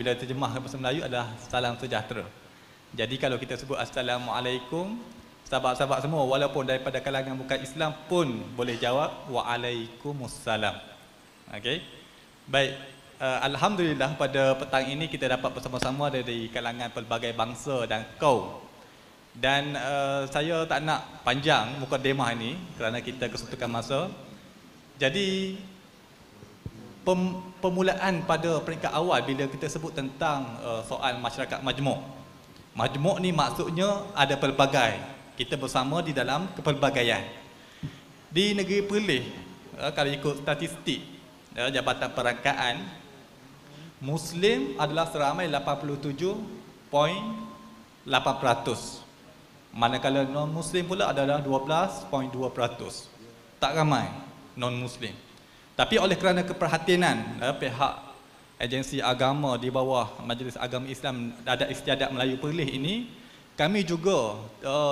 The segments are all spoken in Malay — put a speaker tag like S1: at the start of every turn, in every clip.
S1: bila terjemah bahasa Melayu adalah salam sejahtera. Jadi kalau kita sebut Assalamualaikum, sahabat-sahabat semua walaupun daripada kalangan bukan Islam pun boleh jawab Waalaikumsalam. Okey. Baik, alhamdulillah pada petang ini kita dapat bersama-sama dari kalangan pelbagai bangsa dan kaum. Dan saya tak nak panjang mukadimah ini kerana kita kesuntukan masa. Jadi permulaan pada peringkat awal bila kita sebut tentang soal masyarakat majmuk. Majmuk ni maksudnya ada pelbagai. Kita bersama di dalam kepelbagaian. Di negeri Perlis, kalau ikut statistik Jabatan Perangkaan, Muslim adalah seramai 87.8%. Manakala non-Muslim pula adalah 12.2%. Tak ramai non-Muslim. Tapi oleh kerana keperhatianan pihak agensi agama di bawah Majlis Agama Islam Adat Istiadat Melayu Perlis ini, kami juga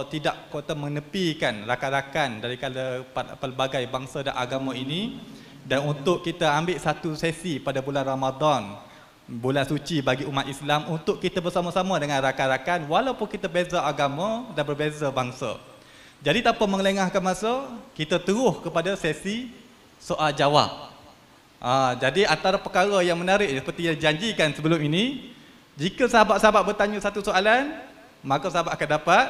S1: tidak kata menepikan rakan-rakan daripada pelbagai bangsa dan agama ini, dan untuk kita ambil satu sesi pada bulan Ramadan, bulan suci bagi umat Islam, untuk kita bersama-sama dengan rakan-rakan walaupun kita beza agama dan berbeza bangsa. Jadi tanpa mengelengahkan masa, kita terus kepada sesi soal jawab. Jadi antara perkara yang menarik seperti yang janjikan sebelum ini, jika sahabat-sahabat bertanya satu soalan, maka sahabat akan dapat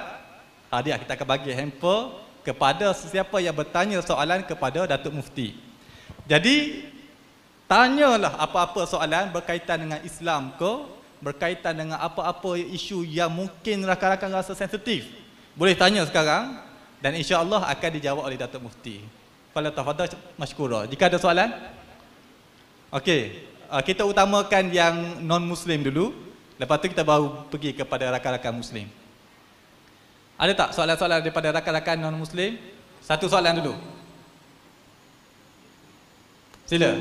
S1: hadiah. Kita akan bagi hamper kepada sesiapa yang bertanya soalan kepada Datuk Mufti. Jadi tanyalah apa-apa soalan berkaitan dengan Islam ke, berkaitan dengan apa-apa isu yang mungkin rakan-rakan rasa sensitif, boleh tanya sekarang dan insya-Allah akan dijawab oleh Datuk Mufti. Fala tafadhal mashkura. Jika ada soalan? Okey, kita utamakan yang non-Muslim dulu. Lepas tu kita baru pergi kepada rakan-rakan Muslim. Ada tak soalan-soalan daripada rakan-rakan non-Muslim? Satu soalan dulu. Sila.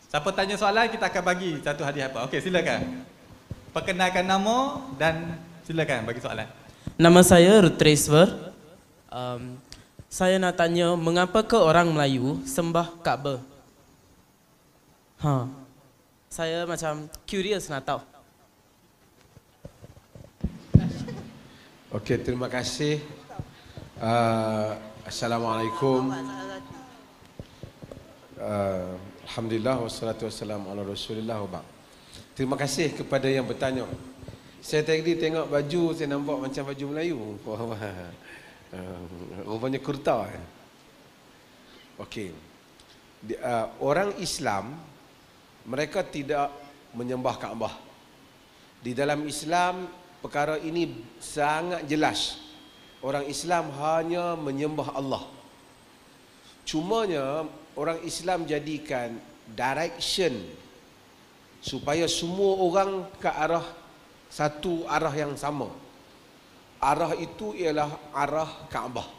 S1: Siapa tanya soalan, kita akan bagi satu hadiah apa. Okey, silakan. Perkenalkan nama dan silakan bagi soalan.
S2: Nama saya Rutreswer. Saya nak tanya, mengapakah orang Melayu sembah Kaabah? Saya macam curious nak tahu.
S3: Okey, terima kasih. Assalamualaikum. Alhamdulillah wassalatu wassalamu ala Rasulillah wa ba'd. Terima kasih kepada yang bertanya. Saya tadi tengok baju, saya nampak macam baju Melayu. Rupanya kurta. Okey. Orang Islam, mereka tidak menyembah Kaabah. Di dalam Islam, perkara ini sangat jelas. Orang Islam hanya menyembah Allah. Cumanya, orang Islam jadikan direction supaya semua orang ke arah satu arah yang sama. Arah itu ialah arah Kaabah.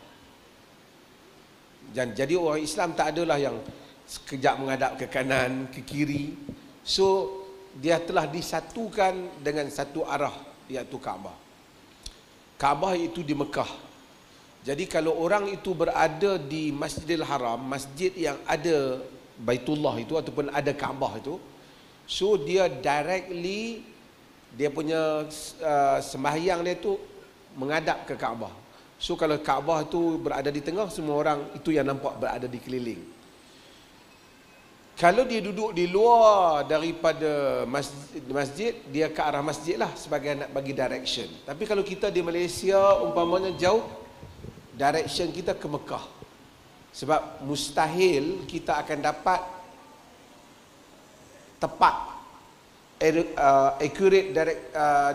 S3: Dan jadi orang Islam tak adalah yang sekejap menghadap ke kanan, ke kiri. So dia telah disatukan dengan satu arah, iaitu Kaabah. Kaabah itu di Mekah. Jadi kalau orang itu berada di Masjidil Haram, masjid yang ada Baitullah itu ataupun ada Kaabah itu, so dia directly, dia punya sembahyang dia tu menghadap ke Kaabah. So kalau Kaabah tu berada di tengah, semua orang itu yang nampak berada di keliling. Kalau dia duduk di luar daripada masjid, dia ke arah masjid lah sebagai nak bagi direction. Tapi kalau kita di Malaysia umpamanya jauh, direction kita ke Mekah. Sebab mustahil kita akan dapat tepat accurate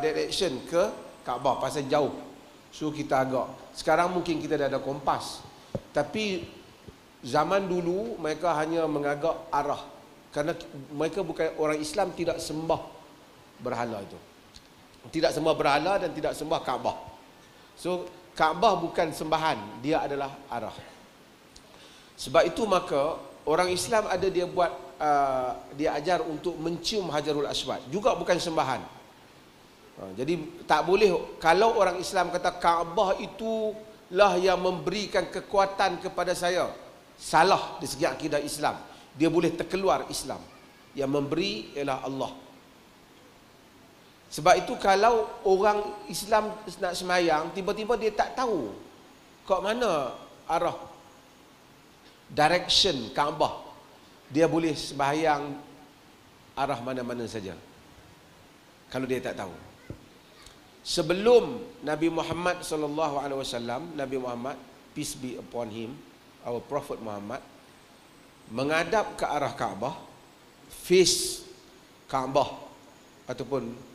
S3: direction ke Kaabah pasal jauh. So kita agak, sekarang mungkin kita dah ada kompas, tapi zaman dulu mereka hanya mengagak arah, kerana mereka bukan orang Islam, tidak sembah berhala itu, tidak sembah berhala dan tidak sembah Kaabah. So Kaabah bukan sembahan, dia adalah arah. Sebab itu maka orang Islam ada dia buat, dia ajar untuk mencium Hajarul Aswad, juga bukan sembahan. Jadi tak boleh, kalau orang Islam kata Kaabah itu lah yang memberikan kekuatan kepada saya. Salah di segi akidah Islam. Dia boleh terkeluar Islam. Yang memberi ialah Allah. Sebab itu kalau orang Islam nak semayang, tiba-tiba dia tak tahu kat mana arah direction Kaabah, dia boleh sembahyang arah mana-mana saja kalau dia tak tahu. Sebelum Nabi Muhammad sallallahu alaihi wasallam, Nabi Muhammad, peace be upon him, our prophet Muhammad, menghadap ke arah Kaabah, face Kaabah ataupun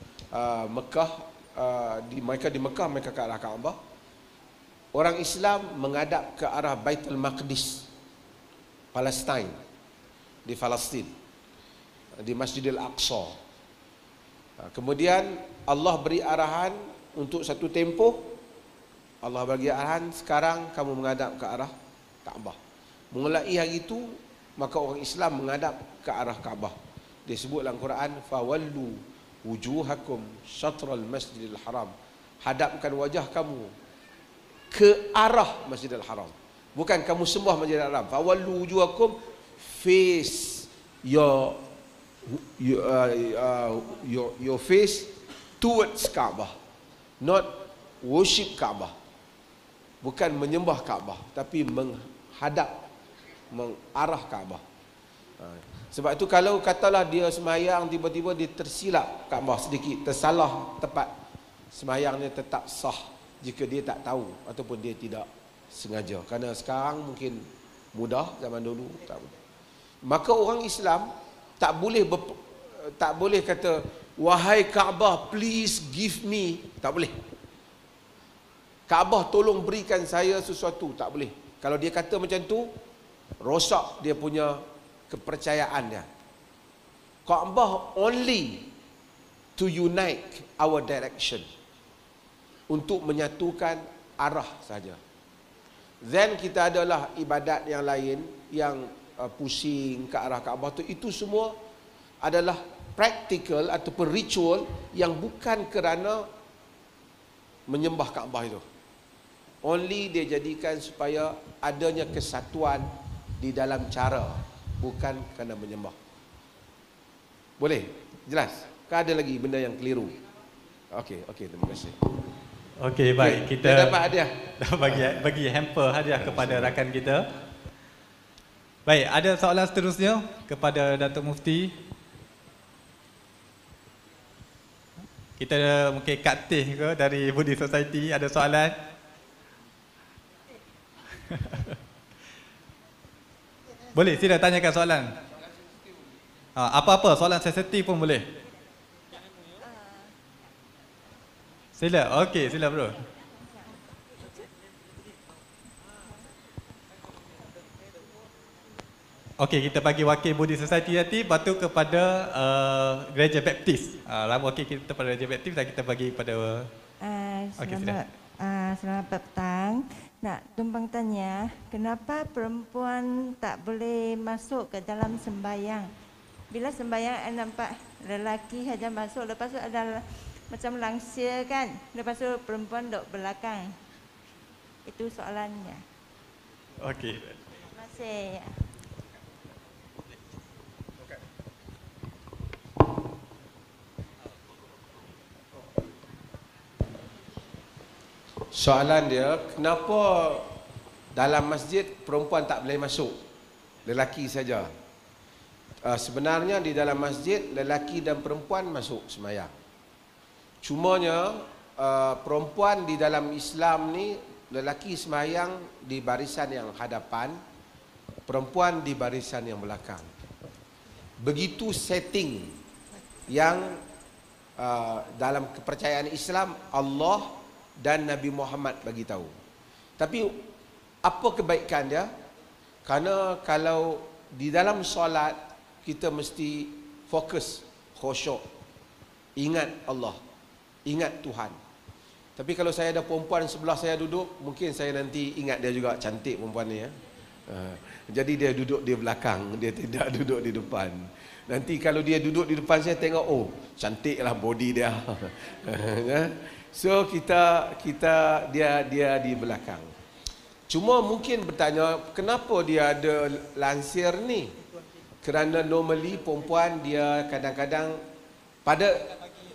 S3: Mekah, mereka di Mekah, mereka ke arah Kaabah. Orang Islam menghadap ke arah Baitul Maqdis, Palestine, di Palestin, di Masjidil Aqsa. Kemudian Allah beri arahan untuk satu tempoh. Allah bagi arahan, sekarang kamu menghadap ke arah Kaabah. Mulai hari itu, maka orang Islam menghadap ke arah Kaabah. Disebut dalam Quran, fawallu wujuhakum syatral Masjidil Haram. Hadapkan wajah kamu ke arah Masjidil Haram. Bukan kamu sembah Masjidil Haram. Fawallu wujuhakum, face your face towards Kaabah, not worship Kaabah. Bukan menyembah Kaabah, tapi menghadap, mengarah Kaabah. Sebab itu kalau katalah dia semayang, tiba-tiba dia tersilap Kaabah sedikit, tersalah tepat, semayangnya tetap sah jika dia tak tahu ataupun dia tidak sengaja. Kerana sekarang mungkin mudah, zaman dulu tak mudah. Maka orang Islam tak boleh kata, wahai Kaabah, please give me. Tak boleh. Kaabah, tolong berikan saya sesuatu. Tak boleh. Kalau dia kata macam tu, rosak dia punya kepercayaan dia. Kaabah only to unite our direction, untuk menyatukan arah saja. Then kita adalah ibadat yang lain yang pusing ke arah Kaabah tu, itu semua adalah practical ataupun ritual yang bukan kerana menyembah Kaabah itu. Only dia jadikan supaya adanya kesatuan di dalam cara, bukan kerana menyembah. Boleh? Jelas? Kan ada lagi benda yang keliru? Okey, terima kasih.
S1: Okey, baik. Kita
S3: dapat hadiah.
S1: Dah bagi hamper hadiah kepada rakan kita. Baik, ada soalan seterusnya kepada Datuk Mufti. Kita mungkin Kak Teh ke dari Buddhist Society ada soalan? Boleh, sila tanyakan soalan. Apa-apa, soalan sensitif pun boleh. Sila, okey, sila bro. Okey, kita bagi wakil Buddhist Society nanti, lepas tu kepada Gereja Baptis. Wakil kita pada Gereja Baptis dan kita bagi pada...
S4: Selamat petang. Nak tumpang tanya, kenapa perempuan tak boleh masuk ke dalam sembahyang? Bila sembahyang nampak lelaki saja masuk, lepas tu ada macam langsir kan, lepas tu perempuan duduk belakang. Itu soalannya.
S1: Okey.
S4: Terima kasih.
S3: Soalan dia, kenapa dalam masjid perempuan tak boleh masuk, lelaki saja? Sebenarnya di dalam masjid lelaki dan perempuan masuk sembahyang. Cumanya perempuan di dalam Islam ni, lelaki sembahyang di barisan yang hadapan, perempuan di barisan yang belakang. Begitu setting yang dalam kepercayaan Islam Allah dan Nabi Muhammad bagi tahu. Tapi apa kebaikan dia? Karena kalau di dalam solat kita mesti fokus, khusyuk, ingat Allah, ingat Tuhan. Tapi kalau saya ada perempuan sebelah saya duduk, mungkin saya nanti ingat dia juga, cantik perempuan ni ya. Jadi dia duduk di belakang, dia tidak duduk di depan. Nanti kalau dia duduk di depan saya tengok, oh cantiklah body dia. So dia di belakang. Cuma mungkin bertanya, kenapa dia ada lansir ni? Kerana normally perempuan dia kadang-kadang pada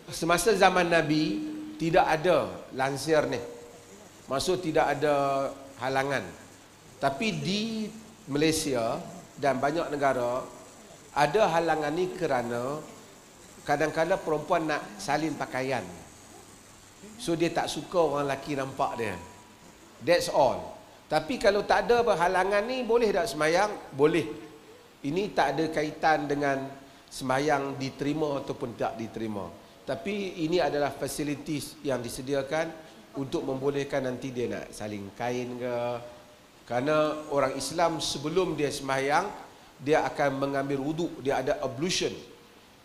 S3: semasa zaman Nabi tidak ada lansir ni. Maksud tidak ada halangan. Tapi di Malaysia dan banyak negara ada halangan ni kerana kadang-kadang perempuan nak salin pakaian. So dia tak suka orang lelaki nampak dia. That's all. Tapi kalau tak ada halangan ni, boleh tak sembahyang? Boleh. Ini tak ada kaitan dengan sembahyang diterima ataupun tak diterima. Tapi ini adalah facilities yang disediakan untuk membolehkan nanti dia nak saling kain ke. Kerana orang Islam sebelum dia sembahyang, dia akan mengambil wuduk, dia ada ablution.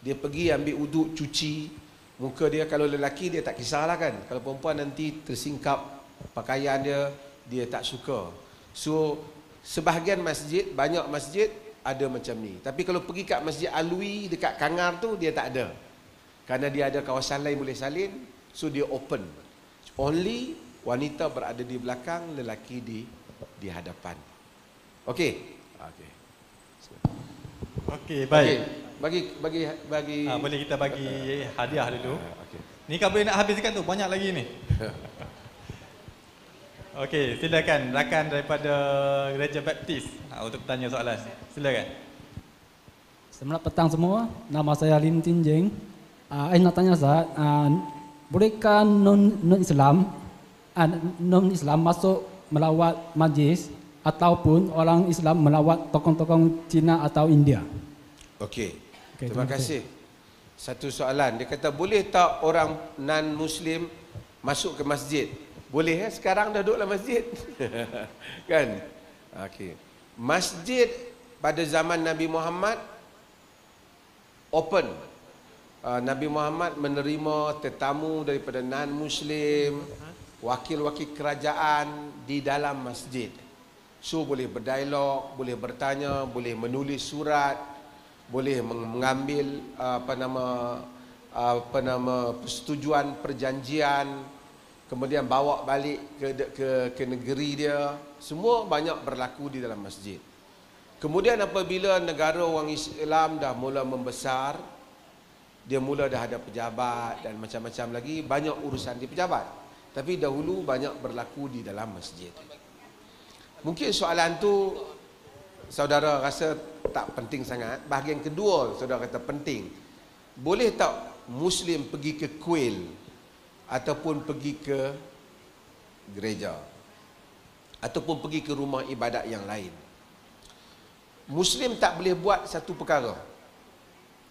S3: Dia pergi ambil wuduk, cuci muka dia. Kalau lelaki dia tak kisahlah kan. Kalau perempuan nanti tersingkap pakaian dia, dia tak suka. So sebahagian masjid, banyak masjid ada macam ni. Tapi kalau pergi kat Masjid Alwi dekat Kangar tu, dia tak ada. Kerana dia ada kawasan lain boleh salin, so dia open. Only wanita berada di belakang, lelaki di hadapan. Okey. Okey.
S1: Okey, baik.
S3: Bagi
S1: Boleh kita bagi hadiah dulu.
S3: okey.
S1: Ni kan boleh nak habiskan tu, banyak lagi ni. Okey, silakan rakan daripada Gereja Baptis untuk bertanya soalan. Silakan.
S5: Selamat petang semua. Nama saya Lim Tin Jeng. Saya nak tanya Ustaz, bolehkah non-Islam masuk melawat majlis ataupun orang Islam melawat tokoh-tokoh Cina atau India?
S3: Okey. Terima kasih. Satu soalan, dia kata boleh tak orang non-Muslim masuk ke masjid? Boleh sekarang dah duduk dalam masjid. Kan? Okey. Masjid pada zaman Nabi Muhammad open. Nabi Muhammad menerima tetamu daripada non-Muslim, wakil-wakil kerajaan di dalam masjid. So boleh berdialog, boleh bertanya, boleh menulis surat, boleh mengambil persetujuan perjanjian, kemudian bawa balik ke negeri dia. Semua banyak berlaku di dalam masjid. Kemudian apabila negara orang Islam dah mula membesar, dia mula dah ada pejabat dan macam-macam lagi, banyak urusan di pejabat. Tapi dahulu banyak berlaku di dalam masjid. Mungkin soalan tu saudara rasa tak penting sangat. Bahagian kedua saudara kata penting. Boleh tak Muslim pergi ke kuil ataupun pergi ke gereja ataupun pergi ke rumah ibadat yang lain? Muslim tak boleh buat satu perkara.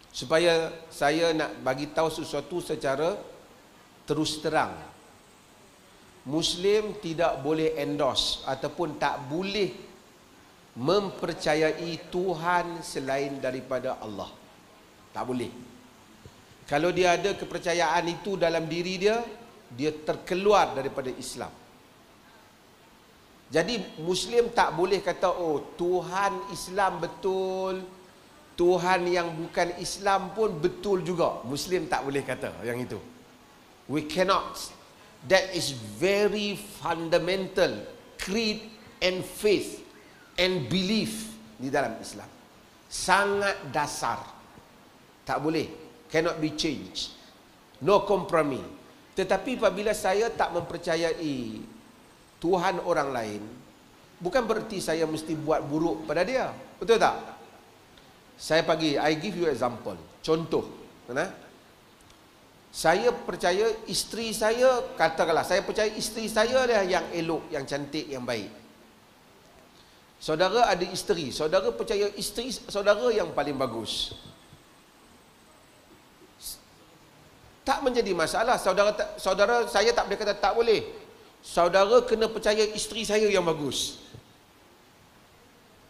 S3: Supaya saya nak bagi tahu sesuatu secara terus terang. Muslim tidak boleh endorse ataupun tak boleh mempercayai Tuhan selain daripada Allah. Tak boleh. Kalau dia ada kepercayaan itu dalam diri dia, dia terkeluar daripada Islam. Jadi Muslim tak boleh kata, oh Tuhan Islam betul, Tuhan yang bukan Islam pun betul juga. Muslim tak boleh kata yang itu. We cannot. That is very fundamental creed and faith and belief di dalam Islam. Sangat dasar. Tak boleh. Cannot be changed. No compromise. Tetapi apabila saya tak mempercayai Tuhan orang lain, bukan bererti saya mesti buat buruk pada dia. Betul tak? Saya I give you example. Contoh. Saya percaya isteri saya, katakanlah saya percaya isteri saya dah yang elok, yang cantik, yang baik. Saudara ada isteri, saudara percaya isteri saudara yang paling bagus. Tak menjadi masalah. Saudara saya tak boleh kata tak boleh. Saudara kena percaya isteri saya yang bagus.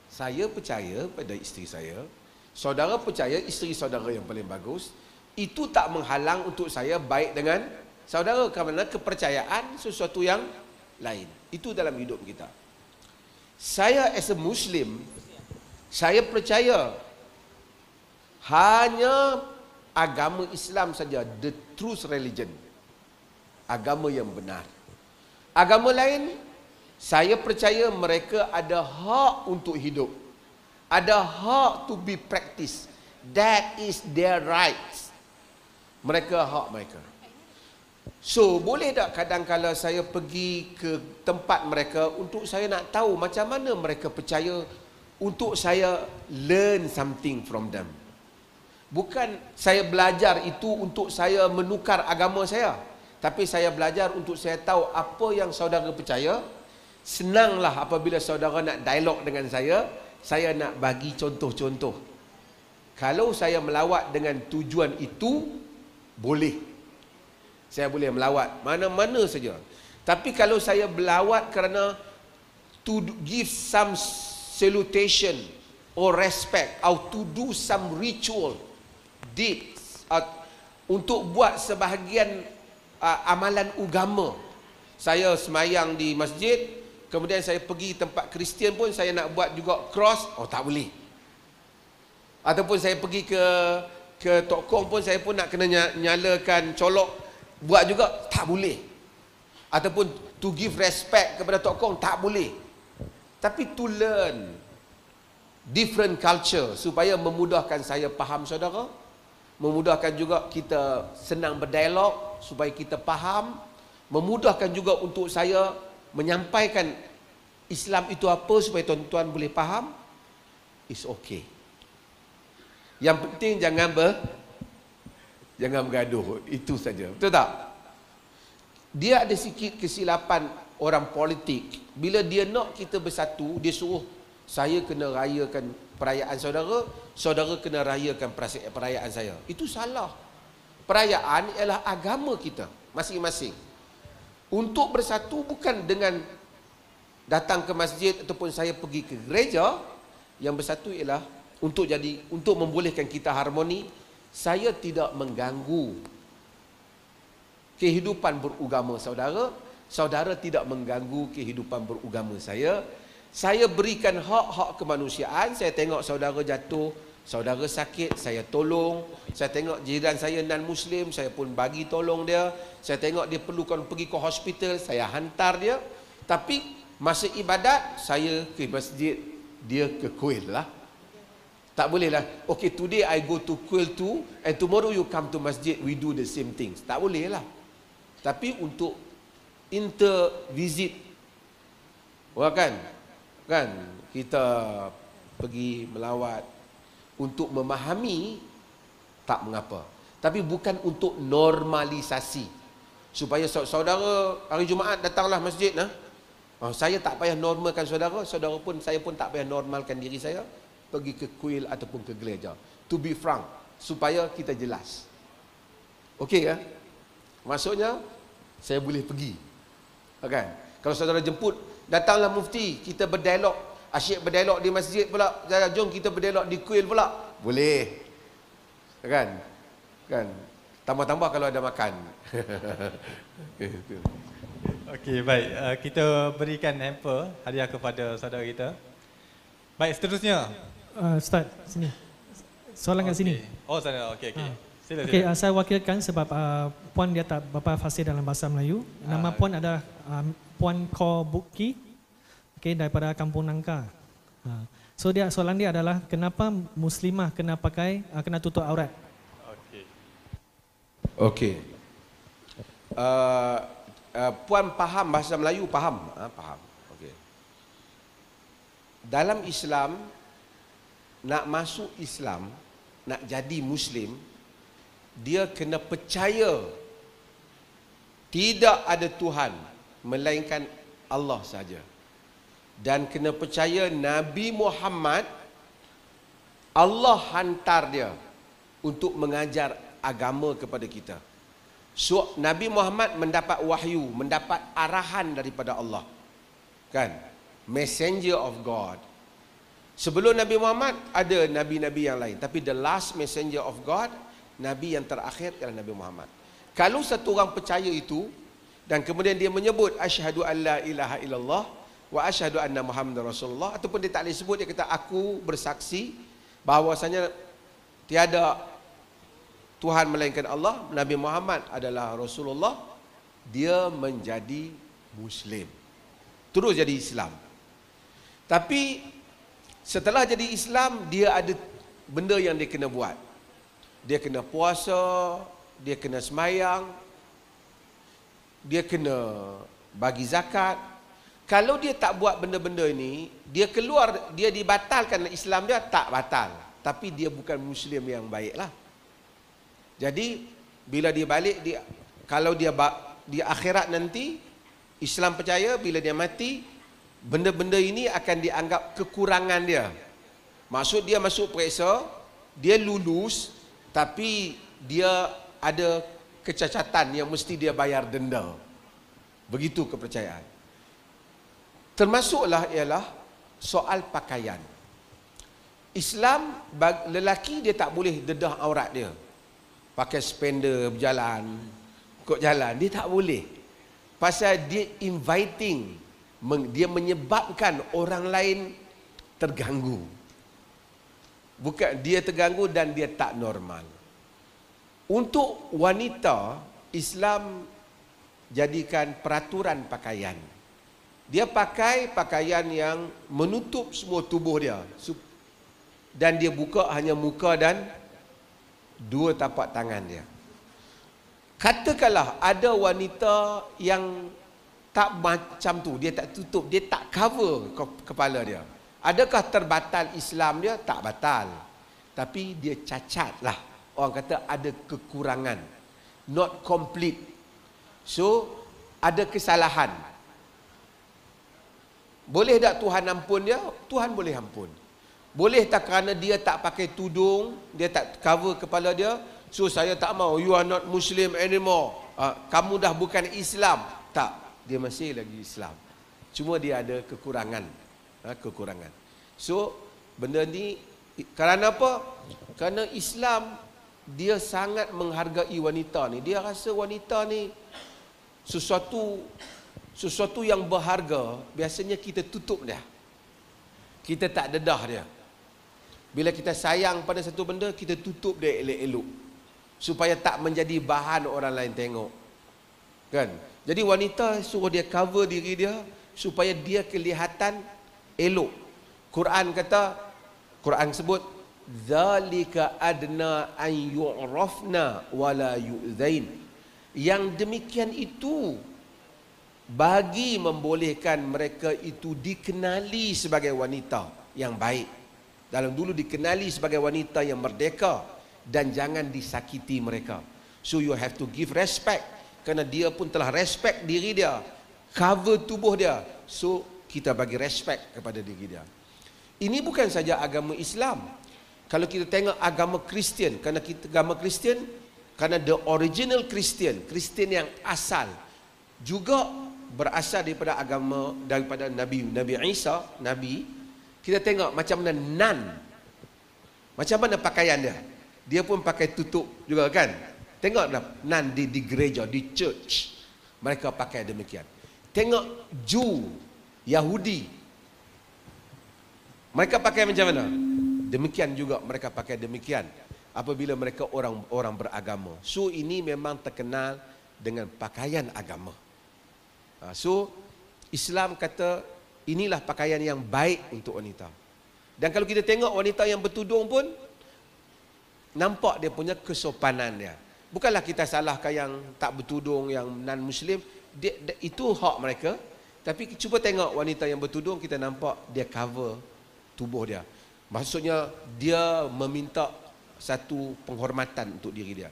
S3: Saya percaya pada isteri saya, saudara percaya isteri saudara yang paling bagus. Itu tak menghalang untuk saya baik dengan saudara, kerana kepercayaan sesuatu yang lain. Itu dalam hidup kita. Saya as a Muslim, saya percaya hanya agama Islam saja, the truth religion, agama yang benar. Agama lain Saya percaya mereka ada hak untuk hidup. Ada hak to be practiced. That is their rights. Mereka hak mereka. So, boleh tak kadang-kala saya pergi ke tempat mereka untuk saya nak tahu macam mana mereka percaya, untuk saya learn something from them. Bukan saya belajar itu untuk saya menukar agama saya, tapi saya belajar untuk saya tahu apa yang saudara percaya. Senanglah apabila saudara nak dialog dengan saya nak bagi contoh-contoh. Kalau saya melawat dengan tujuan itu, boleh. Saya boleh melawat mana-mana saja. Tapi kalau saya berlawat kerana to give some salutation or respect, or to do some ritual deeds, untuk buat sebahagian amalan agama. Saya semayang di masjid, kemudian saya pergi tempat Kristian pun saya nak buat juga cross, tak boleh. Ataupun saya pergi ke Tok Kong pun saya pun nak kena nyalakan colok, buat juga, tak boleh. Ataupun to give respect kepada Tok Kong, tak boleh. Tapi to learn different culture supaya memudahkan saya faham saudara, memudahkan juga kita senang berdialog supaya kita faham, memudahkan juga untuk saya menyampaikan Islam itu apa supaya tuan-tuan boleh faham. It's okay. Yang penting jangan bergaduh, itu saja. Betul tak? Dia ada sikit kesilapan orang politik. Bila dia nak kita bersatu, dia suruh saya kena rayakan perayaan saudara, saudara kena rayakan perayaan saya. Itu salah. Perayaan ialah agama kita masing-masing. Untuk bersatu bukan dengan datang ke masjid ataupun saya pergi ke gereja. Yang bersatu ialah untuk membolehkan kita harmoni. Saya tidak mengganggu kehidupan beragama saudara, saudara tidak mengganggu kehidupan beragama saya. Saya berikan hak-hak kemanusiaan. Saya tengok saudara jatuh, saudara sakit, saya tolong. Saya tengok jiran saya non-Muslim, saya pun bagi tolong dia. Saya tengok dia perlukan pergi ke hospital, saya hantar dia. Tapi masa ibadat, saya ke masjid, dia ke kuil lah. Tak boleh lah. Okay, today I go to kuil too, and tomorrow you come to masjid, we do the same things. Tak boleh lah. Tapi untuk inter-visit, kan kita pergi melawat untuk memahami, tak mengapa. Tapi bukan untuk normalisasi. Supaya saudara hari Jumaat datanglah masjid, saya tak payah normalkan saudara, saya pun tak payah normalkan diri saya pergi ke kuil ataupun ke gereja. To be frank, supaya kita jelas. Okey ya? Maksudnya saya boleh pergi. Kan? Kalau saudara jemput, datanglah mufti, kita berdialog, asyik berdialog di masjid pula, jom kita berdialog di kuil pula. Boleh. Kan? Tambah-tambah kalau ada makan.
S1: Okey, baik. Kita berikan hamper hadiah kepada saudara kita. Baik, seterusnya.
S6: Ustaz, sini. Soalan kat sini.
S1: Oh, sana. Okey. Sila.
S6: Okey, saya wakilkan sebab puan dia tak berapa fasih dalam bahasa Melayu. Nama puan adalah Puan Ko Bukki, daripada Kampung Nangka. So soalan dia adalah kenapa muslimah kena tutup aurat?
S3: Okey. Puan faham bahasa Melayu? Faham? Faham. Okey. Dalam Islam, nak masuk Islam, nak jadi Muslim, dia kena percaya tidak ada Tuhan melainkan Allah saja. Dan kena percaya Nabi Muhammad, Allah hantar dia untuk mengajar agama kepada kita. So Nabi Muhammad mendapat wahyu, mendapat arahan daripada Allah. Kan? Messenger of God. Sebelum Nabi Muhammad ada nabi-nabi yang lain, tapi the last messenger of God, nabi yang terakhir ialah Nabi Muhammad. Kalau satu orang percaya itu dan kemudian dia menyebut asyhadu alla ilaha illallah wa asyhadu anna Muhammadar Rasulullah, ataupun dia tak boleh sebut, dia kata aku bersaksi bahawasanya tiada Tuhan melainkan Allah, Nabi Muhammad adalah Rasulullah, dia menjadi Muslim. terus jadi Islam. Tapi setelah jadi Islam, dia ada benda yang dia kena buat. Dia kena puasa, dia kena semayang, dia kena bagi zakat. Kalau dia tak buat benda-benda ini, dia keluar, dia dibatalkan Islam dia, tak batal. Tapi dia bukan Muslim yang baik lah. Jadi bila dia balik, kalau dia di akhirat nanti, Islam percaya bila dia mati, benda-benda ini akan dianggap kekurangan dia. Maksud dia masuk periksa, dia lulus, tapi dia ada kecacatan yang mesti dia bayar denda. Begitu kepercayaan. Termasuklah ialah soal pakaian. Islam, lelaki dia tak boleh dedah aurat dia. Pakai spender berjalan, ikut jalan, dia tak boleh. Pasal dia inviting, dia menyebabkan orang lain terganggu. Bukan dia terganggu dan dia tak normal. Untuk wanita, Islam jadikan peraturan pakaian. Dia pakai pakaian yang menutup semua tubuh dia. Dan dia buka hanya muka dan dua tapak tangan dia. Katakanlah ada wanita yang tak macam tu, dia tak tutup, dia tak cover kepala dia. Adakah terbatal Islam dia? Tak batal. Tapi dia cacat lah. Orang kata ada kekurangan. Not complete. So, ada kesalahan. Boleh tak Tuhan ampun dia? Tuhan boleh ampun. Boleh tak kerana dia tak pakai tudung, dia tak cover kepala dia, so saya tak mau, you are not Muslim anymore. Kamu dah bukan Islam. Tak, dia masih lagi Islam. Cuma dia ada kekurangan. Kekurangan. So, benda ni, kerana apa? Kerana Islam, dia sangat menghargai wanita ni. Dia rasa wanita ni sesuatu yang berharga, biasanya kita tutup dia. Kita tak dedah dia. Bila kita sayang pada satu benda, kita tutup dia elok-elok. Supaya tak menjadi bahan orang lain tengok. Kan? Jadi wanita suruh dia cover diri dia, supaya dia kelihatan elok. Quran sebut, Zalika adna an yu'rafna wala yu'zain. Yang demikian itu bagi membolehkan mereka itu dikenali sebagai wanita yang baik. Dalam dulu dikenali sebagai wanita yang merdeka dan jangan disakiti mereka. So you have to give respect, kerana dia pun telah respect diri dia, cover tubuh dia. So kita bagi respect kepada diri dia. Ini bukan saja agama Islam. Kalau kita tengok agama Kristian, kerana the original Kristian yang asal juga berasal daripada Nabi Isa, Nabi. Kita tengok macam mana nun, macam mana pakaian dia. Dia pun pakai tutup juga kan. Tengok nun di gereja, di church, mereka pakai demikian. Tengok Jew, Yahudi, mereka pakai macam mana? Demikian juga mereka pakai demikian apabila mereka orang beragama. So ini memang terkenal dengan pakaian agama. So Islam kata inilah pakaian yang baik untuk wanita. Dan kalau kita tengok wanita yang bertudung pun, nampak dia punya kesopanan dia. Bukanlah kita salahkan yang tak bertudung, yang non-Muslim, itu hak mereka. Tapi cuba tengok wanita yang bertudung, kita nampak dia cover tubuh dia. Maksudnya dia meminta satu penghormatan untuk diri dia.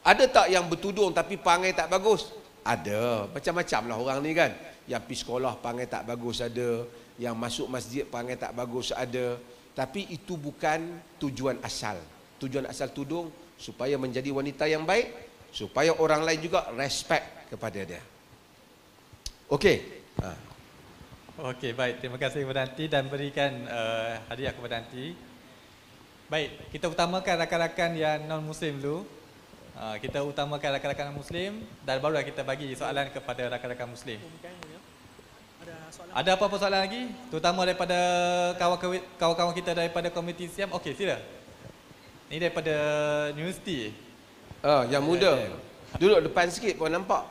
S3: Ada tak yang bertudung tapi perangai tak bagus? Ada. Macam-macam lah orang ni kan. Yang pergi sekolah perangai tak bagus ada. Yang masuk masjid perangai tak bagus ada. Tapi itu bukan tujuan asal. Tujuan asal tudung supaya menjadi wanita yang baik, supaya orang lain juga respect kepada dia. Okey.
S1: Okey, baik. Terima kasih kepada Anti dan berikan hadiah kepada Anti. Baik, kita utamakan rakan-rakan yang non-Muslim dulu. Kita utamakan rakan-rakan Muslim dan barulah kita bagi soalan kepada rakan-rakan Muslim. Ada apa-apa soalan lagi? Terutama daripada kawan-kawan kita daripada komuniti Siam. Okey, sila. Ini daripada universiti.
S3: Yang muda. Duduk depan sikit pun nampak.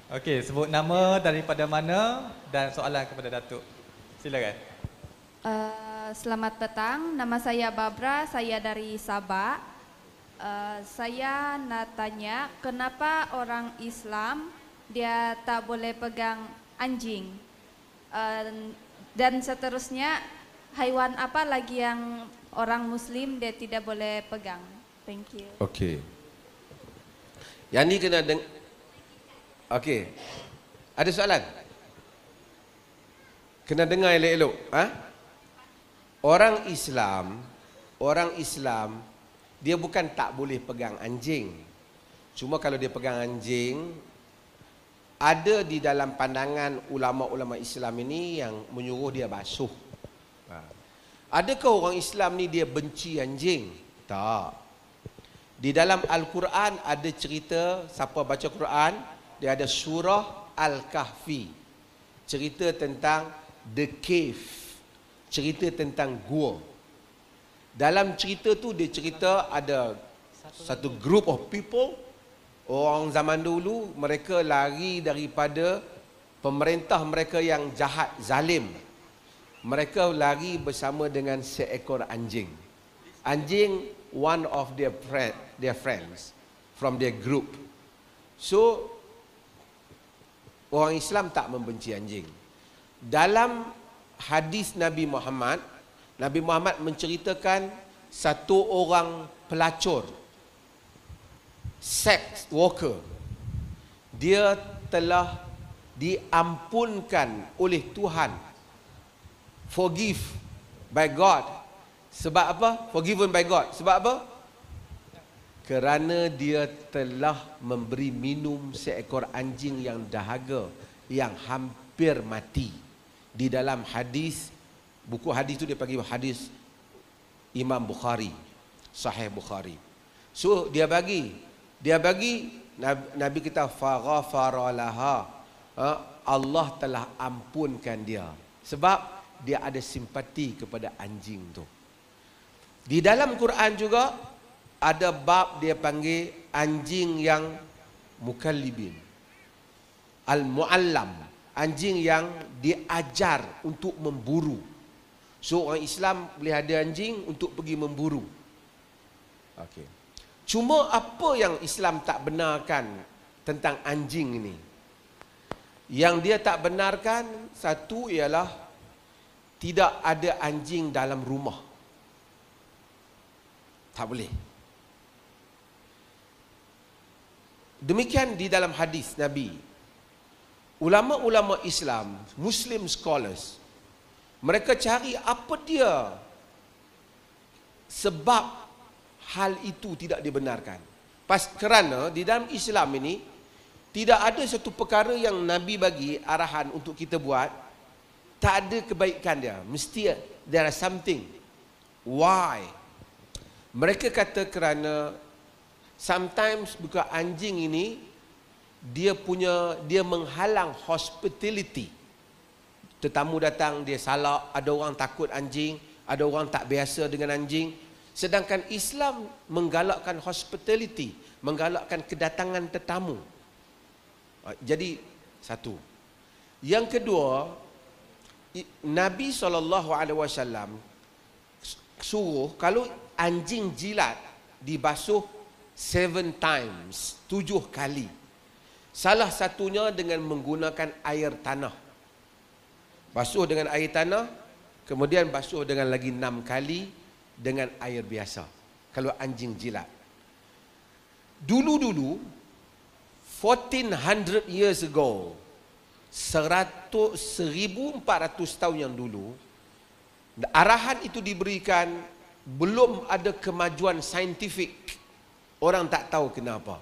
S1: Okey, sebut nama, daripada mana dan soalan kepada Datuk. Silakan.
S7: Selamat petang, nama saya Babra, saya dari Sabah. Saya nak tanya, kenapa orang Islam dia tak boleh pegang anjing? Dan seterusnya, haiwan apa lagi yang orang Muslim dia tidak boleh pegang? Thank you.
S3: Okey. Yang ni kena okey. Ada soalan? Kena dengar elok-elok, Orang Islam dia bukan tak boleh pegang anjing. Cuma kalau dia pegang anjing, ada di dalam pandangan ulama-ulama Islam ini yang menyuruh dia basuh. Adakah orang Islam ni dia benci anjing? Tak. Di dalam Al-Quran ada cerita, siapa baca Quran, dia ada surah Al-Kahfi. Cerita tentang the cave. Cerita tentang gua. Dalam cerita tu dia cerita ada satu group of people, orang zaman dulu, mereka lari daripada pemerintah mereka yang jahat, zalim. Mereka lari bersama dengan seekor anjing. Anjing one of their friends from their group. So orang Islam tak membenci anjing. Dalam hadis Nabi Muhammad menceritakan satu orang pelacur, sex worker. Dia telah diampunkan oleh Tuhan, forgive by God. Sebab apa? Forgiven by God. Sebab apa? Kerana dia telah memberi minum seekor anjing yang dahaga, yang hampir mati. Di dalam hadis, buku hadis tu dia panggil hadis Imam Bukhari, Sahih Bukhari. So dia bagi Nabi kita faghafara laha, Allah telah ampunkan dia sebab dia ada simpati kepada anjing tu. Di dalam Quran juga ada bab dia panggil anjing yang mukallibin, al-muallam, anjing yang diajar untuk memburu. So orang Islam boleh ada anjing untuk pergi memburu. Okey. Cuma apa yang Islam tak benarkan tentang anjing ini? Yang dia tak benarkan, satu ialah tidak ada anjing dalam rumah. Tak boleh. Demikian di dalam hadis Nabi. Ulama-ulama Islam, Muslim scholars, mereka cari apa dia sebab hal itu tidak dibenarkan. Kerana di dalam Islam ini tidak ada satu perkara yang Nabi bagi arahan untuk kita buat, tak ada kebaikan dia. Mesti there is something. Why? Mereka kata kerana sometimes bukan anjing ini dia menghalang hospitality. Tetamu datang dia salak, ada orang takut anjing, ada orang tak biasa dengan anjing. Sedangkan Islam menggalakkan hospitality, menggalakkan kedatangan tetamu. Jadi satu. Yang kedua, Nabi SAW suruh kalau anjing jilat dibasuh 7 times, 7 kali. Salah satunya dengan menggunakan air tanah. Basuh dengan air tanah, kemudian basuh dengan lagi 6 kali dengan air biasa. Kalau anjing jilat. Dulu-dulu, 1400 years ago, 1400 tahun yang dulu, arahan itu diberikan, belum ada kemajuan saintifik. Orang tak tahu kenapa.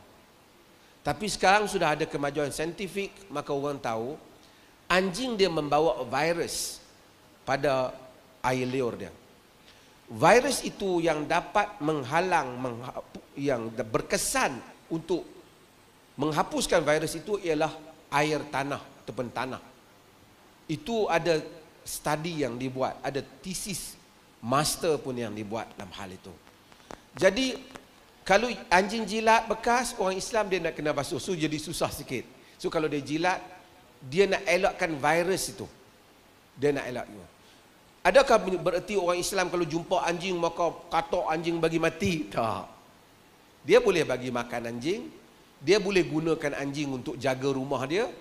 S3: Tapi sekarang sudah ada kemajuan saintifik, maka orang tahu anjing dia membawa virus pada air liur dia. Virus itu yang dapat menghalang, yang berkesan untuk menghapuskan virus itu ialah air tanah ataupun tanah. Itu ada studi yang dibuat, ada tesis master pun yang dibuat dalam hal itu. Jadi kalau anjing jilat bekas, orang Islam dia nak kena basuh, so jadi susah sikit. So kalau dia jilat, dia nak elakkan virus itu. Dia nak elak juga. Adakah bererti orang Islam kalau jumpa anjing maka katok anjing bagi mati? Tak. Dia boleh bagi makan anjing, dia boleh gunakan anjing untuk jaga rumah dia,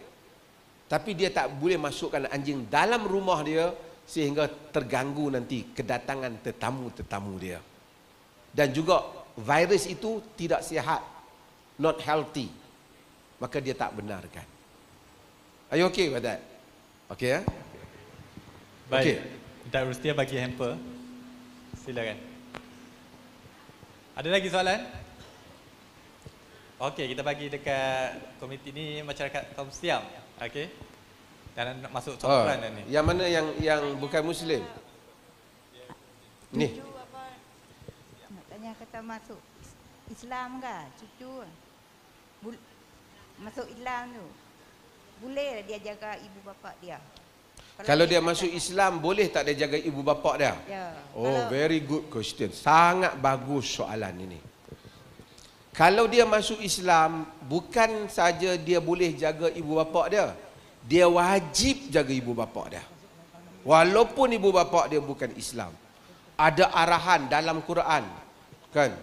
S3: tapi dia tak boleh masukkan anjing dalam rumah dia sehingga terganggu nanti kedatangan tetamu-tetamu dia. Dan juga virus itu tidak sihat, not healthy. Maka dia tak benarkan. Are you okay with that? Okay, ya?
S1: Baik.
S3: Okey.
S1: Minta Rustia bagi hamper. Silakan. Ada lagi soalan? Okey, kita bagi dekat komuniti ni masyarakat kaum Siam. Okey. Dan nak masuk soalan dah ni.
S3: Yang mana yang bukan Muslim? Ni.
S4: Cucu apa? Nak tanya kata masuk Islam ke? Cucu masuk Islam tu. Boleh dia jaga ibu bapa dia?
S3: Kalau dia masuk Islam, boleh tak dia jaga ibu bapa dia?
S4: Ya.
S3: Oh, very good question. Sangat bagus soalan ini. Kalau dia masuk Islam, bukan saja dia boleh jaga ibu bapa dia, dia wajib jaga ibu bapa dia. Walaupun ibu bapa dia bukan Islam. Ada arahan dalam Quran, kan?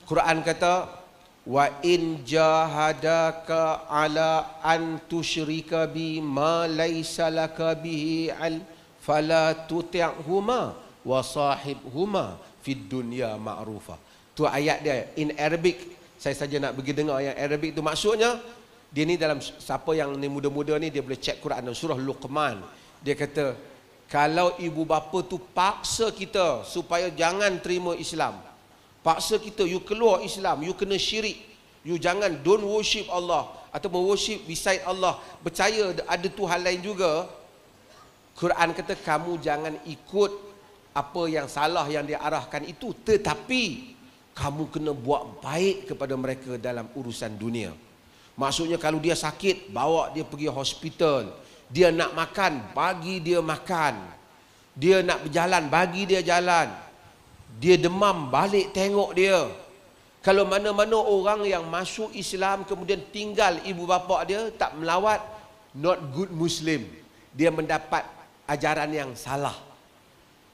S3: Quran kata, wa in jahadaka ala an tusyrika bi ma laysa laka bihi al fala tuti'huma wa sahibhuma fid dunya ma'rufa. Tu ayat dia in Arabic. Saya saja nak pergi dengar yang Arabic tu, maksudnya dia ni dalam, siapa yang ni muda-muda ni dia boleh cek Quran dalam surah Luqman. Dia kata kalau ibu bapa tu paksa kita supaya jangan terima Islam, paksa kita you keluar Islam, you kena syirik, you jangan, don't worship Allah atau worship beside Allah, percaya ada Tuhan lain juga, Quran kata kamu jangan ikut apa yang salah yang dia arahkan itu, tetapi kamu kena buat baik kepada mereka dalam urusan dunia. Maksudnya kalau dia sakit, bawa dia pergi hospital. Dia nak makan, bagi dia makan. Dia nak berjalan, bagi dia jalan. Dia demam, balik tengok dia. Kalau mana-mana orang yang masuk Islam kemudian tinggal ibu bapa dia tak melawat, not good Muslim. Dia mendapat ajaran yang salah.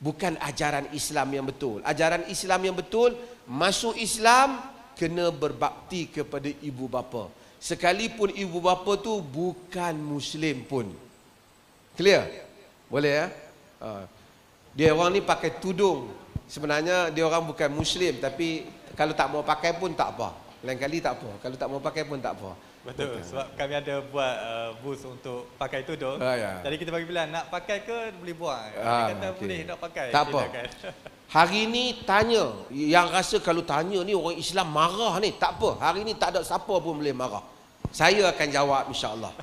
S3: Bukan ajaran Islam yang betul. Ajaran Islam yang betul, masuk Islam kena berbakti kepada ibu bapa. Sekalipun ibu bapa tu bukan Muslim pun. Clear? Boleh ya? Dia orang ni pakai tudung. Sebenarnya dia orang bukan Muslim, tapi kalau tak mau pakai pun tak apa. Lain kali tak apa. Kalau tak mau pakai pun tak apa.
S1: Betul. Sebab kami ada buat booth untuk pakai tudung.
S3: Ya.
S1: Jadi kita bagi pilihan, nak pakai ke boleh buang. Dia kata
S3: okay.
S1: boleh nak pakai.
S3: Tak apa.
S1: Silakan.
S3: Hari ni tanya, yang rasa kalau tanya ni orang Islam marah ni, tak apa. Hari ni tak ada siapa pun boleh marah. Saya akan jawab insya-Allah.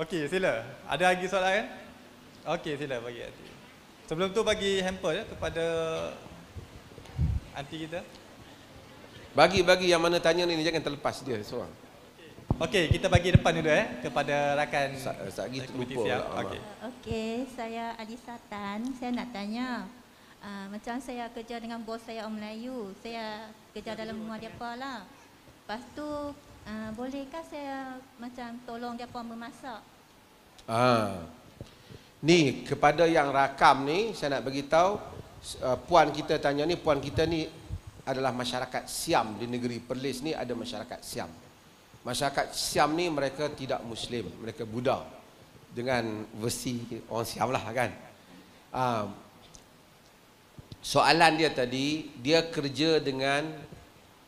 S1: Okey, sila. Ada lagi soalan kan? Okey, sila bagi Aunty. Sebelum tu bagi hamper ya kepada Aunty kita.
S3: Bagi yang mana tanya ni jangan terlepas dia seorang.
S1: Okey, kita bagi depan dulu kepada rakan
S3: Sagi
S1: komuniti
S3: terlupa.
S1: Siam. Okey.
S8: Okey, saya Alisa Tan. Saya nak tanya, macam saya kerja dengan bos saya orang Melayu, saya kerja dalam rumah dia lah. Lepas tu, bolehkah saya macam tolong dia memasak?
S3: Ni kepada yang rakam ni saya nak bagi tahu, puan kita tanya ni, puan kita ni adalah masyarakat Siam di negeri Perlis ni, ada masyarakat Siam. Masyarakat Siam ni mereka tidak Muslim, mereka Buddha dengan versi orang Siam lah kan. Soalan dia tadi, dia kerja dengan,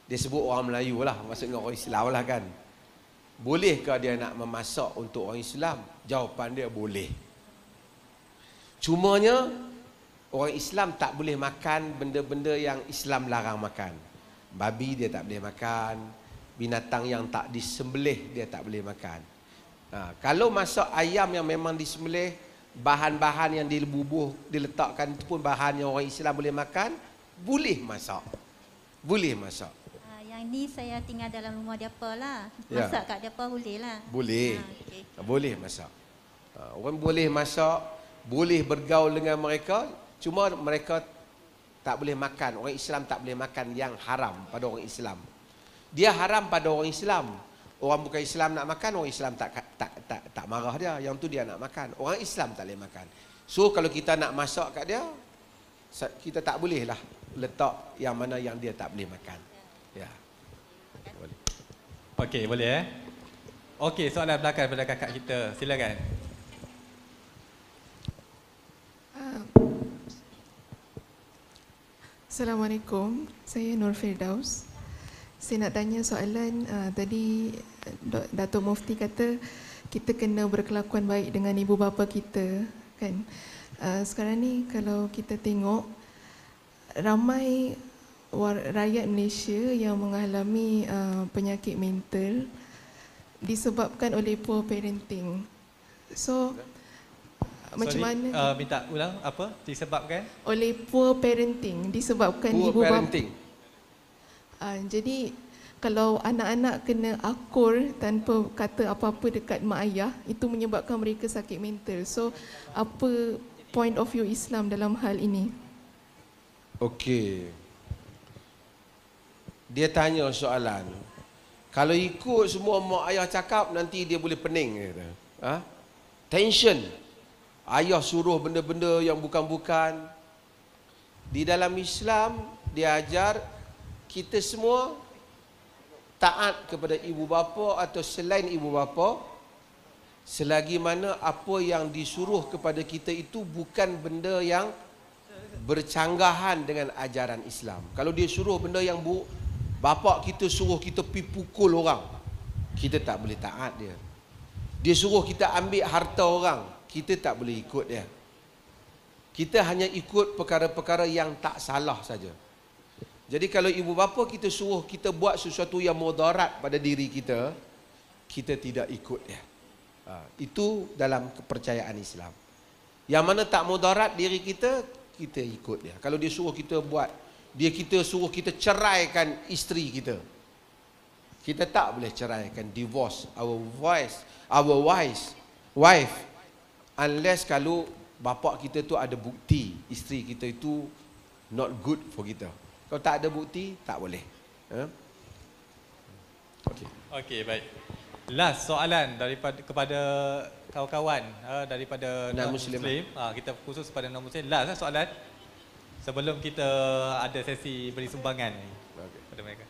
S3: dia sebut orang Melayu lah, maksudnya orang Islam lah kan. Bolehkah dia nak memasak untuk orang Islam? Jawapan dia boleh. Cumanya orang Islam tak boleh makan benda-benda yang Islam larang makan. Babi dia tak boleh makan, binatang yang tak disembelih dia tak boleh makan. Kalau masak ayam yang memang disembelih, bahan-bahan yang diletakkan itu pun bahan yang orang Islam boleh makan, boleh masak. Boleh masak.
S8: Yang ni saya tinggal dalam rumah dia lah. Masak kat dia boleh lah.
S3: Boleh.
S8: Okay.
S3: Boleh masak. Orang boleh masak, boleh bergaul dengan mereka, cuma mereka tak boleh makan. Orang Islam tak boleh makan yang haram pada orang Islam. Dia haram pada orang Islam. Orang bukan Islam nak makan, orang Islam tak marah dia. Yang tu dia nak makan. Orang Islam tak boleh makan. So kalau kita nak masak kat dia, kita tak boleh lah letak yang mana yang dia tak boleh makan. Ya. Boleh.
S1: Okey, boleh Okey, soalan belakang daripada kakak kita. Silakan.
S9: Assalamualaikum, saya Nur Firdaus. Saya nak tanya soalan, tadi Datuk Mufti kata kita kena berkelakuan baik dengan ibu bapa kita, kan? Sekarang ni kalau kita tengok, ramai rakyat Malaysia yang mengalami penyakit mental disebabkan oleh poor parenting. So, macam mana?
S1: Minta ulang apa? Disebabkan?
S9: Oleh poor parenting, disebabkan
S3: Poor
S9: ibu
S3: parenting.
S9: Jadi kalau anak-anak kena akur tanpa kata apa-apa dekat mak ayah, itu menyebabkan mereka sakit mental. So, apa point of view Islam dalam hal ini?
S3: Okey. Dia tanya soalan. Kalau ikut semua mak ayah cakap, nanti dia boleh pening. Kata. Tension. Ayah suruh benda-benda yang bukan-bukan. Di dalam Islam, dia ajar kita semua taat kepada ibu bapa atau selain ibu bapa, selagi mana apa yang disuruh kepada kita itu bukan benda yang bercanggahan dengan ajaran Islam. Kalau dia suruh benda yang buruk, bapak kita suruh kita pergi pukul orang, kita tak boleh taat dia. Dia suruh kita ambil harta orang, kita tak boleh ikut dia. Kita hanya ikut perkara-perkara yang tak salah saja. Jadi kalau ibu bapa kita suruh kita buat sesuatu yang mudarat pada diri kita, kita tidak ikut dia. Itu dalam kepercayaan Islam. Yang mana tak mudarat diri kita, kita ikut dia. Kalau dia suruh kita buat, kita suruh kita ceraikan isteri kita, kita tak boleh ceraikan, divorce our wife, unless kalau bapa kita tu ada bukti isteri kita itu not good for kita. Kalau tak ada bukti, tak boleh.
S1: Okey, baik. Last soalan kepada kawan-kawan daripada non-Muslim. Kita khusus pada non-Muslim. Last soalan sebelum kita ada sesi beri sumbangan kepada mereka.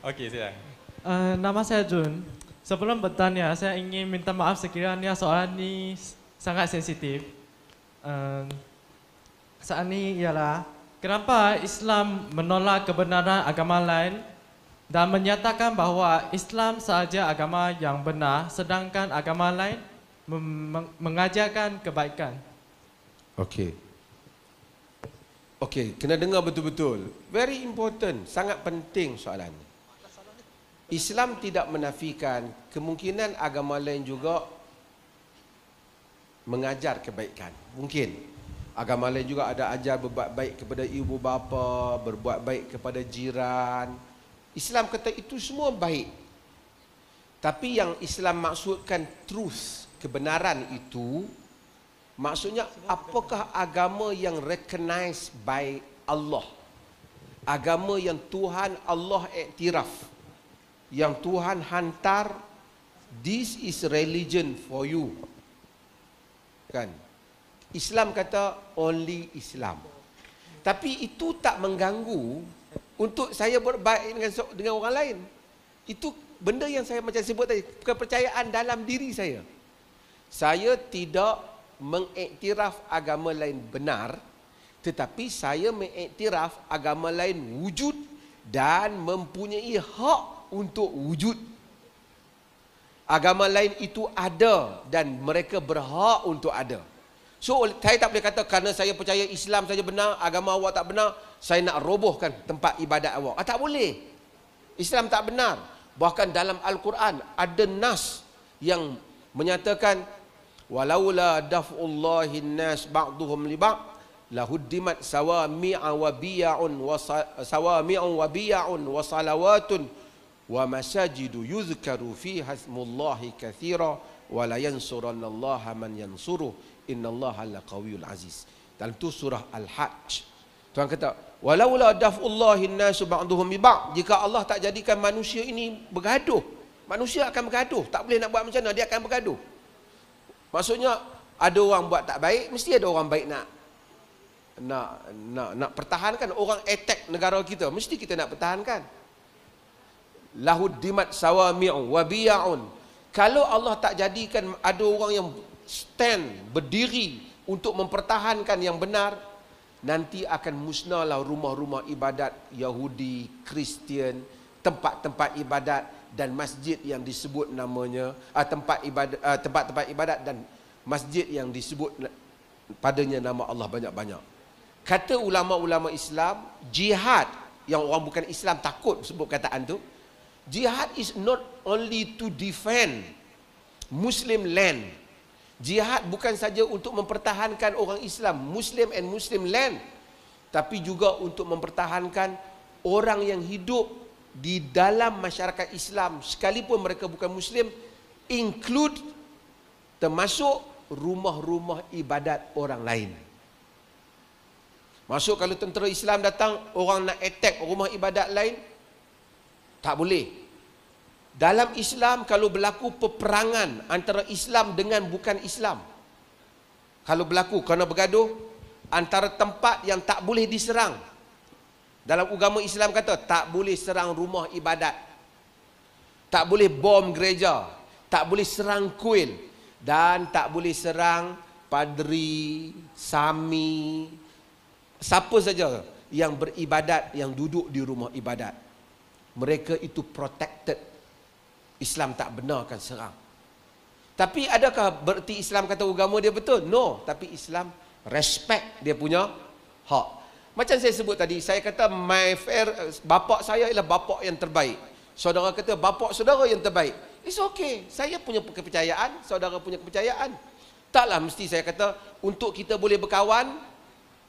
S1: Okey, silakan.
S10: Nama saya Jun. Sebelum bertanya, saya ingin minta maaf sekiranya soalan ini sangat sensitif. Soalan ini ialah, kenapa Islam menolak kebenaran agama lain dan menyatakan bahawa Islam sahaja agama yang benar, sedangkan agama lain mengajarkan kebaikan? Okey,
S3: kena dengar betul-betul. Very important, sangat penting soalan ini. Islam tidak menafikan kemungkinan agama lain juga mengajar kebaikan. Mungkin agama lain juga ada ajar berbuat baik kepada ibu bapa, berbuat baik kepada jiran. Islam kata itu semua baik. Tapi yang Islam maksudkan truth, kebenaran itu, maksudnya apakah agama yang recognized by Allah? Agama yang Tuhan Allah iktiraf, yang Tuhan hantar, this is religion for you. Kan? Islam kata only Islam. Tapi itu tak mengganggu untuk saya berbaik dengan orang lain. Itu benda yang saya macam sebut tadi, kepercayaan dalam diri saya. Saya tidak mengiktiraf agama lain benar, tetapi saya mengiktiraf agama lain wujud dan mempunyai hak untuk wujud. Agama lain itu ada dan mereka berhak untuk ada. So saya tak boleh kata kerana saya percaya Islam saja benar, agama awak tak benar, saya nak robohkan tempat ibadat awak. Tak boleh. Islam tak benar. Bahkan dalam Al-Quran ada nas yang menyatakan walaula daf'ullahi nas ba'duhum li ba'd lahuddimat sawami'a wa biya'un wa salawatun wa masajidu yuzkaru fiha ismullahi katsira wa la yansurannallaha man yansuruh innallaha laqawiyyul aziz. Dalam tu surah Al-Hajj. Tuhan kata, walaula daf'ullahi an-nasu ba'dhum bi ba'd, jika Allah tak jadikan manusia ini bergaduh, manusia akan bergaduh, tak boleh nak buat macam mana, dia akan bergaduh. Maksudnya ada orang buat tak baik, mesti ada orang baik nak pertahankan. Orang attack negara kita, mesti kita nak pertahankan. Lahud dimat sawami'u wa biya'un. Kalau Allah tak jadikan ada orang yang stand, berdiri untuk mempertahankan yang benar, nanti akan musnahlah rumah-rumah ibadat Yahudi, Kristian, tempat-tempat ibadat dan masjid yang disebut namanya tempat-tempat ibadat dan masjid yang disebut padanya nama Allah banyak-banyak. Kata ulama-ulama Islam, jihad yang orang bukan Islam takut sebut kataan tu, jihad is not only to defend Muslim land. Jihad bukan saja untuk mempertahankan orang Islam, Muslim and Muslim land, tapi juga untuk mempertahankan orang yang hidup di dalam masyarakat Islam sekalipun mereka bukan Muslim, include termasuk rumah-rumah ibadat orang lain. Masuk kalau tentera Islam datang, orang nak attack rumah ibadat lain, tak boleh. Dalam Islam kalau berlaku peperangan antara Islam dengan bukan Islam, kalau berlaku kerana bergaduh antara tempat yang tak boleh diserang, dalam agama Islam kata tak boleh serang rumah ibadat, tak boleh bom gereja, tak boleh serang kuil, dan tak boleh serang padri, sami, siapa saja yang beribadat, yang duduk di rumah ibadat. Mereka itu protected. Islam tak benarkan serang. Tapi adakah berarti Islam kata agama dia betul? No. Tapi Islam respect dia punya hak. Macam saya sebut tadi, saya kata bapak saya ialah bapak yang terbaik. Saudara kata bapak saudara yang terbaik. It's okay. Saya punya kepercayaan, saudara punya kepercayaan. Taklah mesti saya kata untuk kita boleh berkawan,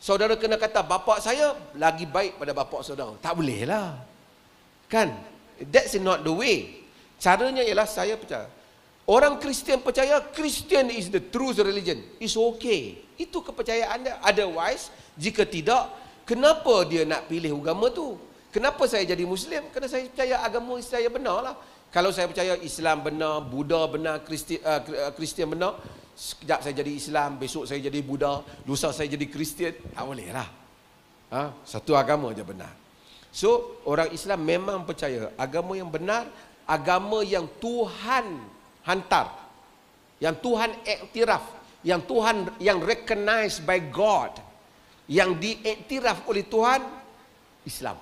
S3: saudara kena kata bapak saya lagi baik pada bapak saudara. Tak boleh lah. Kan? That's not the way. Caranya ialah saya percaya. Orang Kristian percaya Kristian is the true religion. It's okay. Itu kepercayaan dia. Otherwise, jika tidak, kenapa dia nak pilih agama tu? Kenapa saya jadi Muslim? Kerana saya percaya agama saya benar lah. Kalau saya percaya Islam benar, Buddha benar, Kristian benar, sekejap saya jadi Islam, besok saya jadi Buddha, lusa saya jadi Kristian, tak boleh lah. Satu agama je benar. So, orang Islam memang percaya agama yang benar, agama yang Tuhan hantar, yang Tuhan iktiraf, yang Tuhan yang recognized by God, yang diiktiraf oleh Tuhan, Islam.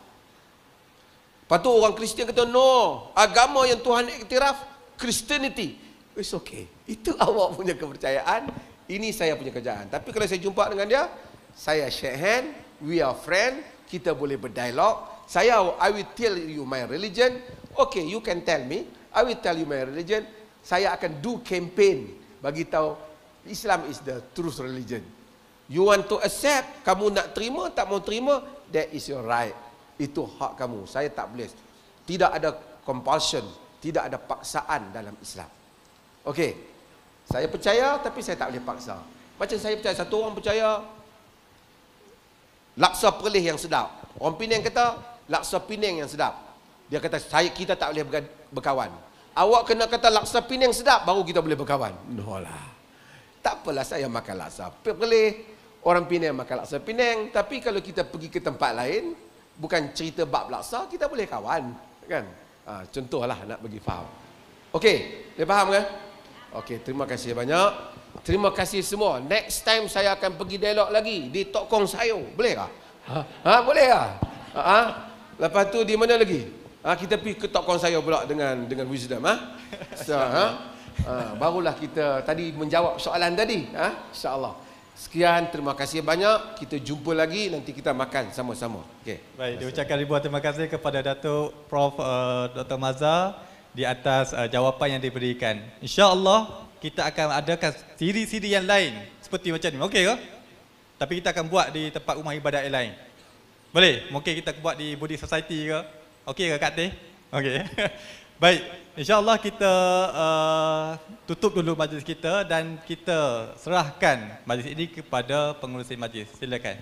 S3: Lepas tu orang Kristian kata no, agama yang Tuhan iktiraf Christianity. It's okay. Itu awak punya kepercayaan, ini saya punya kerjaan. Tapi kalau saya jumpa dengan dia, saya shake hand, we are friend, kita boleh berdialog. I will tell you my religion. Okay, you can tell me. I will tell you my religion. Saya akan do campaign bagi tahu Islam is the truth religion. You want to accept, kamu nak terima, tak mau terima, that is your right. Itu hak kamu. Saya tak boleh. Tidak ada compulsion, tidak ada paksaan dalam Islam. Okay, saya percaya tapi saya tak boleh paksa. Macam saya percaya, satu orang percaya laksa Perlis yang sedap. Orang Penang kata laksa Penang yang sedap. Dia kata kita tak boleh berkawan. Awak kena kata laksa Penang sedap baru kita boleh berkawan. No lah. Tak apalah saya makan laksa Perlis, orang Penang makan laksa Penang, tapi kalau kita pergi ke tempat lain, bukan cerita bab laksa, kita boleh kawan, kan? Contohlah nak bagi faham. Okey, dia faham ke? Okey, terima kasih banyak. Terima kasih semua. Next time saya akan pergi dialog lagi di Tok Kong Sayur. Boleh tak? Boleh tak? Lepas tu di mana lagi? Kita pergi ke Tok Kong Sayur pula dengan wisdom. So, barulah kita tadi menjawab soalan tadi. InsyaAllah. Sekian, terima kasih banyak. Kita jumpa lagi, nanti kita makan sama-sama. Okay.
S1: Baik, diucapkan ribuan terima kasih kepada Datuk Prof. Dr. Mazhar di atas jawapan yang diberikan. InsyaAllah kita akan adakan siri-siri yang lain seperti macam ni. Okey ke? Tapi kita akan buat di tempat rumah ibadat yang lain. Boleh? Mungkin kita buat di Buddhist Society ke? Okey ke Kak Teh? Okey. Baik, insyaAllah kita tutup dulu majlis kita dan kita serahkan majlis ini kepada pengurusi majlis. Silakan.